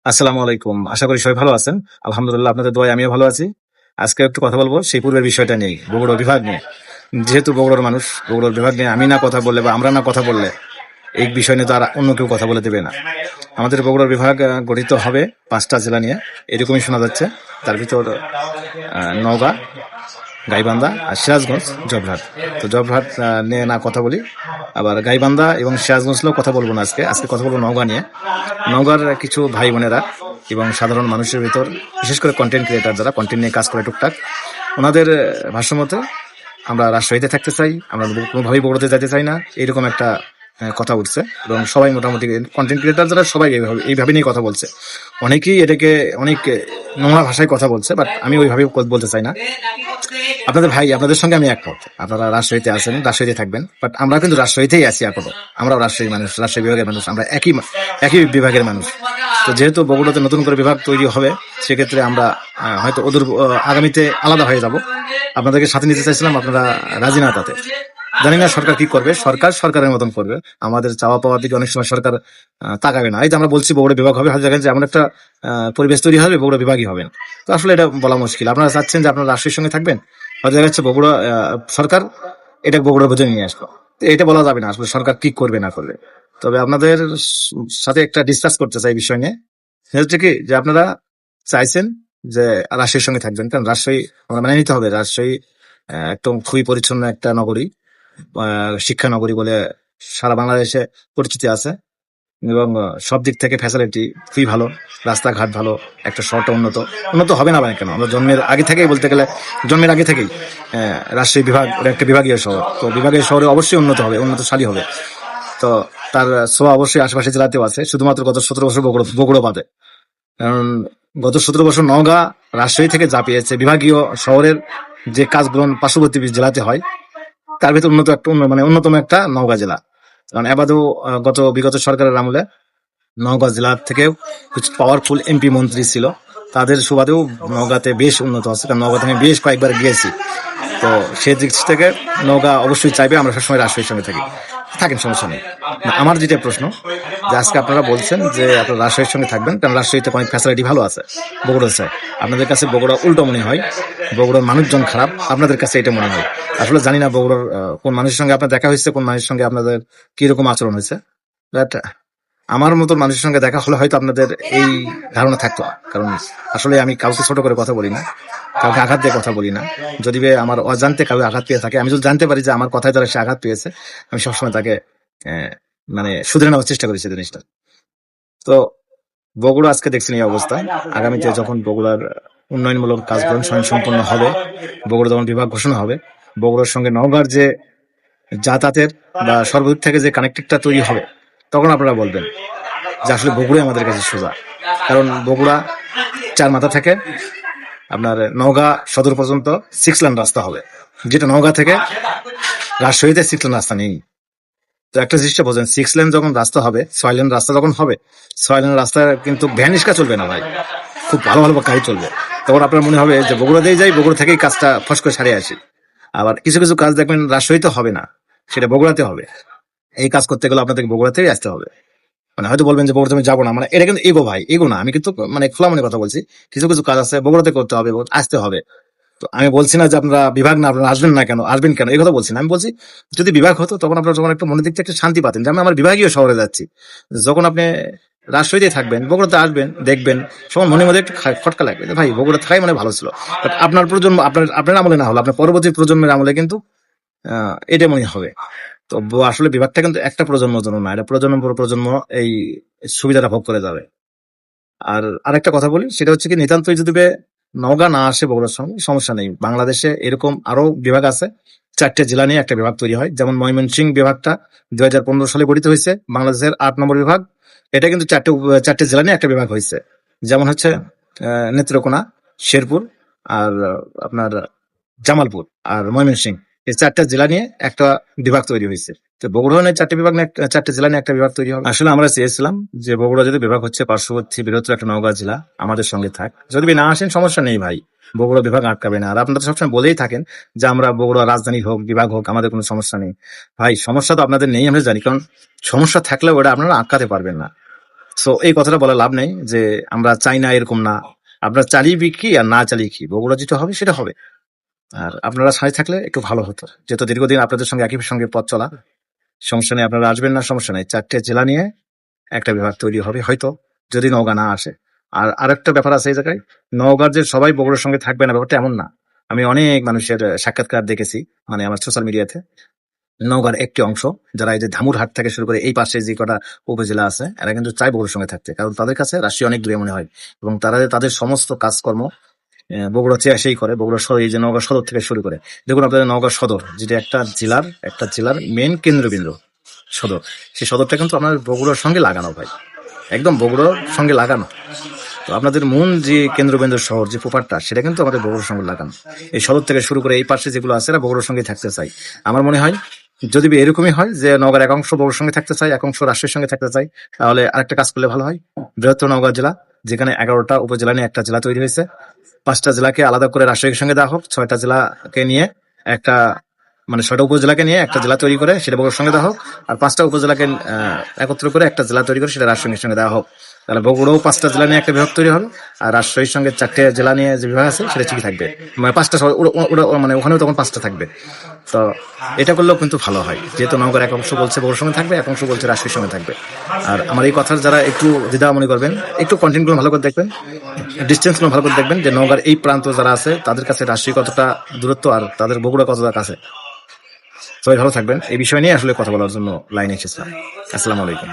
আসসালামু আলাইকুম। আশা করি সবাই ভালো আছেন। আলহামদুলিল্লাহ, আপনাদের দোয়ায় আমিও ভালো আছি। আজকে একটু কথা বলবো সেই পূর্বের বিষয়টা নিয়ে, বগুড়া বিভাগ নিয়ে। যেহেতু বগুড়ার মানুষ, বগুড়ার বিভাগ নিয়ে আমি না কথা বললে বা আমরা না কথা বললে এই বিষয় নিয়ে তো আর অন্য কেউ কথা বলে দেবে না। আমাদের বগুড়ার বিভাগ গঠিত হবে 5টা জেলা নিয়ে, এরকমই শোনা যাচ্ছে। তার ভিতর নওগাঁ, গাইবান্ধা আর সিরাজগঞ্জ, জয়পুরহাট। তো জয়পুরহাট নিয়ে না কথা বলি, আবার গাইবান্ধা এবং সিরাজগঞ্জ নিয়েও কথা বলবো না। আজকে আজকে কথা বলবো নওগাঁ নিয়ে। নওগাঁর কিছু ভাই বোনেরা এবং সাধারণ মানুষের ভিতর, বিশেষ করে কন্টেন্ট ক্রিয়েটার যারা কন্টেন্ট নিয়ে কাজ করে টুকটাক, ওনাদের ভাষ্যমতে আমরা রাজশাহীতে থাকতে চাই, আমরা কোনোভাবেই বগুড়াতে যেতে চাই না, এইরকম একটা কথা উঠছে। এবং সবাই মোটামুটি কন্টেন্ট ক্রিয়েটার যারা সবাই এইভাবে নিয়ে কথা বলছে। অনেকেই এটাকে অনেক নোংরা ভাষায় কথা বলছে, বাট আমি ওইভাবে বলতে চাই না। আপনাদের ভাই, আপনাদের সঙ্গে আমি একমত। আপনারা রাজশাহীতে আছেন, রাজশাহীতে থাকবেন, বাট আমরা কিন্তু রাজশাহীতেই আছি এখনো। আমরাও রাজশাহী মানুষ, রাজশাহী বিভাগের মানুষ, আমরা একই বিভাগের মানুষ। তো যেহেতু বগুড়াতে নতুন করে বিভাগ তৈরি হবে, সেক্ষেত্রে আমরা হয়তো ওদের আগামীতে আলাদা হয়ে যাব। আপনাদেরকে সাথে নিতে চাইছিলাম, আপনারা রাজি না তাতে। জানি না সরকার কি করবে, সরকারের মতন করবে। আমাদের চাওয়া পাওয়ার দিকে অনেক সময় সরকার তাকাবে না। এই যে আমরা বলছি বগুড়া বিভাগ হবে, হয়তো দেখেন যে এমন একটা পরিবেশ তৈরি হবে, বগুড়া বিভাগই হবেন। তো আসলে এটা বলা মুশকিল। আপনারা চাচ্ছেন যে আপনারা রাজশাহীর সঙ্গে থাকবেন, হয়তো দেখা যাচ্ছে বগুড়া সরকার এটা বগুড়ার ভেতরে নিয়ে আসলো। তো এটা বলা যাবে না আসলে সরকার কি করবে না করবে। তবে আপনাদের সাথে একটা ডিসকাস করতে চাই বিষয় নিয়ে। সেটা হচ্ছে কি, যে আপনারা চাইছেন যে রাজশাহীর সঙ্গে থাকবেন, কারণ রাজশাহী আমরা মানে নিতে হবে। রাজশাহী একদম খুবই পরিচ্ছন্ন একটা নগরী, শিক্ষা নগরী বলে সারা বাংলাদেশে পরিচিতি আছে। এবং সব দিক থেকে ফ্যাসিলিটি খুবই ভালো, রাস্তাঘাট ভালো, একটা শহরটা উন্নত। উন্নত হবে না মানে কেন, আমরা জন্মের আগে থেকেই বলতে গেলে, জন্মের আগে থেকেই রাজশাহী বিভাগ ওটা একটা বিভাগীয় শহর। তো বিভাগীয় শহরে অবশ্যই উন্নত হবে, উন্নতশালী হবে। তো তার ছোঁয়া অবশ্যই আশেপাশে জেলাতেও আছে, শুধুমাত্র গত 17 বছর বগুড়া বাদে। কারণ গত 17 বছর নওগাঁ রাজশাহী থেকে যা পেয়েছে, বিভাগীয় শহরের যে কাজগুলো পার্শ্ববর্তী জেলাতে হয়, তার ভিতর অন্যতম একটা নওগাঁ জেলা। কারণ এবারেও বিগত সরকারের আমলে নওগাঁ জেলা থেকেও কিছু পাওয়ারফুল এমপি মন্ত্রী ছিল, তাদের সুবাদেও নওগাঁতে বেশ উন্নত আছে। কারণ নওগাঁতে আমি বেশ কয়েকবার গিয়েছি। তো সেই দিক থেকে নওগাঁ অবশ্যই চাইবে আমরা সবসময় রাজশাহীর সঙ্গে থাকেন, সমস্যা নেই। আমার যেটা প্রশ্ন, যে আজকে আপনারা বলছেন যে আপনারা রাজশাহীর সঙ্গে থাকবেন, কারণ রাজশাহীতে অনেক ফ্যাসিলিটি ভালো আছে বগুড়া চাই। আপনাদের কাছে বগুড়া উল্টো মনে হয়, বগুড়ার মানুষজন খারাপ, আপনাদের কাছে এটা মনে হয়। আসলে জানি না বগুড়ার কোন মানুষের সঙ্গে আপনার দেখা হয়েছে, কোন মানুষের সঙ্গে আপনাদের কিরকম আচরণ হয়েছে। বাট আমার মতো মানুষের সঙ্গে দেখা হলে হয়তো আপনাদের এই ধারণা থাকতো না। কারণ আসলে আমি কাউকে ছোট করে কথা বলি না, কাউকে আঘাত দিয়ে কথা বলি না। যদি আমার অজান্তে কাউকে আঘাত পেয়ে থাকে, আমি যদি জানতে পারি যে আমার কথায় দ্বারা সে আঘাত পেয়েছে, আমি সবসময় তাকে শুধরে নেওয়ার চেষ্টা করি সেই জিনিসটা। তো বগুড়া আজকে দেখছেন এই অবস্থা। আগামীতে যখন বগুড়ার উন্নয়নমূলক কাজগুলো স্বয়ংসম্পূর্ণ হবে, বগুড়া যখন বিভাগ ঘোষণা হবে, বগুড়ার সঙ্গে নওগাঁর যে যাতায়াতের বা সর্বদিক থেকে যে কানেক্টিভটা তৈরি হবে, তখন আপনারা বলবেন যে আসলে বগুড়াই আমাদের কাছে সোজা। কারণ বগুড়া 4 মাথা থেকে আপনার নওগাঁ সদর পর্যন্ত 6 লেন রাস্তা হবে, যেটা নওগাঁ থেকে রাজশাহীতে 6 লেন রাস্তা নেই। তো একটা জিনিসটা বোঝেন, 6 লেন যখন রাস্তা হবে, 6 লেন রাস্তা যখন হবে, 6 লেন রাস্তা কিন্তু ভ্যান রিক্সা চলবে না ভাই, খুব ভালো ভালো গাড়ি চলবে। তখন আপনার মনে হবে যে বগুড়া দিয়ে যাই, বগুড়া থেকেই কাজটা ফস করে সারিয়ে আসি। আবার কিছু কিছু কাজ দেখবেন রাজশাহীতে হবে না, সেটা বগুড়াতে হবে। এই কাজ করতে গেলে আপনাদেরকে বগুড়াতেই আসতে হবে। মানে হয়তো বলবেন যে বগুড়াতে আমি যাবো না, মানে এটা কিন্তু এগো ভাই, এগো না। আমি কিন্তু খোলা মনে কথা বলছি, কিছু কিছু কাজ আছে বগুড়াতে করতে হবে, আসতে হবে। তো আমি বলছি না যে আপনারা বিভাগ না, আপনারা আসবেন না কেন, আসবেন কেন, এই কথা বলছি না। আমি বলছি যদি বিভাগ হতো, তখন আপনারা যখন একটু মনের দিক থেকে একটা শান্তি পাতেন যে আমি আমার বিভাগীয় শহরে যাচ্ছি। যখন আপনি রাজশাহীতে থাকবেন, বগুড়াতে আসবেন, দেখবেন সবার মনের মধ্যে একটু খটকা লাগবে যে ভাই বগুড়া থাকাই মানে ভালো ছিল। বাট আপনার প্রজন্ম, আপনার আমলে না হলো, আপনার পরবর্তী প্রজন্মের আমলে কিন্তু এটা মনে হবে। তো আসলে বিভাগটা কিন্তু একটা প্রজন্মের জন্য না, এটা প্রজন্ম পর প্রজন্ম এই সুবিধাটা ভোগ করে যাবে। আর আরেকটা কথা বলি, সেটা হচ্ছে কি, নিতান্তই যদি নওগাঁ না আসে বগুড়ার সঙ্গে, সমস্যা নেই। বাংলাদেশে এরকম আরো বিভাগ আছে, 4টে জেলা নিয়ে একটা বিভাগ তৈরি হয়। যেমন ময়মনসিংহ বিভাগটা 2015 সালে গঠিত হয়েছে, বাংলাদেশের 8 নম্বর বিভাগ। এটা কিন্তু 4টে জেলা নিয়ে একটা বিভাগ হয়েছে। যেমন হচ্ছে নেত্রকোনা, শেরপুর, আর আপনার জামালপুর আর ময়মনসিংহ, এই 4টা জেলা নিয়ে একটা বিভাগ তৈরি হয়েছে। তো বগুড়া নিয়ে 4টে বিভাগ নিয়ে 4টে জেলা নিয়ে একটা বিভাগ তৈরি হবে। আসলে আমরা চেয়েছিলাম যে বগুড়া যদি বিভাগ হচ্ছে, পার্শ্ববর্তী বৃহত্তর একটা নওগাঁ জেলা আমাদের সঙ্গে থাক। যদি না আসেন সমস্যা নেই ভাই, বগুড়া বিভাগ আটকাবে না। আর আপনারা সবসময় বলেই থাকেন যে আমরা বগুড়া রাজধানী হোক, বিভাগ হোক, আমাদের কোনো সমস্যা নেই। ভাই সমস্যা তো আপনাদের নেই আমরা জানি, কারণ সমস্যা থাকলেও ওটা আপনারা আটকাতে পারবেন না। সো এই কথাটা বলে লাভ নেই যে আমরা চাই না, এরকম না। আপনারা চালিয়ে কি আর না চালিয়ে কি, বগুড়া যেটা হবে সেটা হবে। আর আপনারা সাথে থাকলে একটু ভালো হতো, যেহেতু দীর্ঘদিন আপনাদের সঙ্গে একই সঙ্গে পথ চলা। সমস্যা নেই, আপনারা আসবেন না, সমস্যা নেই। 4টে জেলা নিয়ে একটা বিভাগ তৈরি হবে হয়তো, যদি নওগাঁ না আসে। আর আরেকটা ব্যাপার আছে এই জায়গায়, নওগাঁর যে সবাই বগুড়ার সঙ্গে থাকবে না, ব্যাপারটা এমন না। আমি অনেক মানুষের সাক্ষাৎকার দেখেছি, মানে আমার সোশ্যাল মিডিয়াতে। নওগাঁর একটি অংশ, যারা এই যে ধামুরহাট থেকে শুরু করে এই পাশে যে কটা উপজেলা আছে, এরা কিন্তু চায় বগুড়ার সঙ্গে থাকতে, কারণ তাদের কাছে রাশিয়া অনেক দূরে মনে হয়। এবং তারা তাদের সমস্ত কাজকর্ম বগুড়া চেয়ে করে, বগুড়া সদর, এই যে নওগাঁ সদর থেকে শুরু করে। দেখুন আপনাদের নওগাঁ সদর, যেটা একটা জেলার মেন কেন্দ্রবিন্দু সদর, সেই সদরটা কিন্তু আপনার বগুড়ার সঙ্গে লাগানো ভাই, একদম বগুড়ার সঙ্গে লাগানো। তো আপনাদের মূল যে কেন্দ্রবিন্দু শহর, যে প্রপারটা, সেটা কিন্তু আমাদের বগুড়ার সঙ্গে লাগানো। এই সদর থেকে শুরু করে এই পাশে যেগুলো আছে, এরা বগুড়ার সঙ্গে থাকতে চাই। আমার মনে হয় যদি এরকমই হয় যে নওগাঁর এক অংশ বগুড়ার সঙ্গে থাকতে চাই, এক অংশ রাজশাহীর সঙ্গে থাকতে চাই, তাহলে আরেকটা কাজ করলে ভালো হয়। বৃহত্তর নওগাঁ জেলা, যেখানে 11টা উপজেলা নিয়ে একটা জেলা তৈরি হয়েছে, 5টা জেলাকে আলাদা করে রাজশাহীর সঙ্গে দেওয়া হোক, 6টা জেলাকে নিয়ে একটা, মানে 6টা উপজেলাকে নিয়ে একটা জেলা তৈরি করে সেটা বগুড়ার সঙ্গে দেওয়া হোক। আর 5টা উপজেলাকে একত্র করে একটা জেলা তৈরি করে সেটা রাজশাহীর সঙ্গে দেওয়া হোক। তাহলে বগুড়াও 5টা জেলা নিয়ে একটা বিভাগ তৈরি হবে, আর রাজশাহীর সঙ্গে 4টে জেলা নিয়ে যে বিভাগ আছে সেটা ঠিকই থাকবে। মানে 5টা, মানে ওখানেও তখন 5টা থাকবে। তো এটা করলেও কিন্তু ভালো হয়, যেহেতু নওগাঁর এক অংশ বলছে বগুড়ার সঙ্গে থাকবে, এক অংশ বলছে রাজশাহীর সঙ্গে থাকবে। আর আমার এই কথার যারা একটু দ্বিধা মনে করবেন, একটু কন্টেন্টগুলো ভালো করে দেখবেন, ডিস্টেন্সগুলো ভালো করে দেখবেন, যে নওগাঁর এই প্রান্ত যারা আছে তাদের কাছে রাজশাহী কতটা দূরত্ব আর তাদের বগুড়া কতটা কাছে। সবাই ভালো থাকবেন। এই বিষয় নিয়ে আসলে কথা বলার জন্য লাইনে এসেছিলাম। আসসালামু আলাইকুম।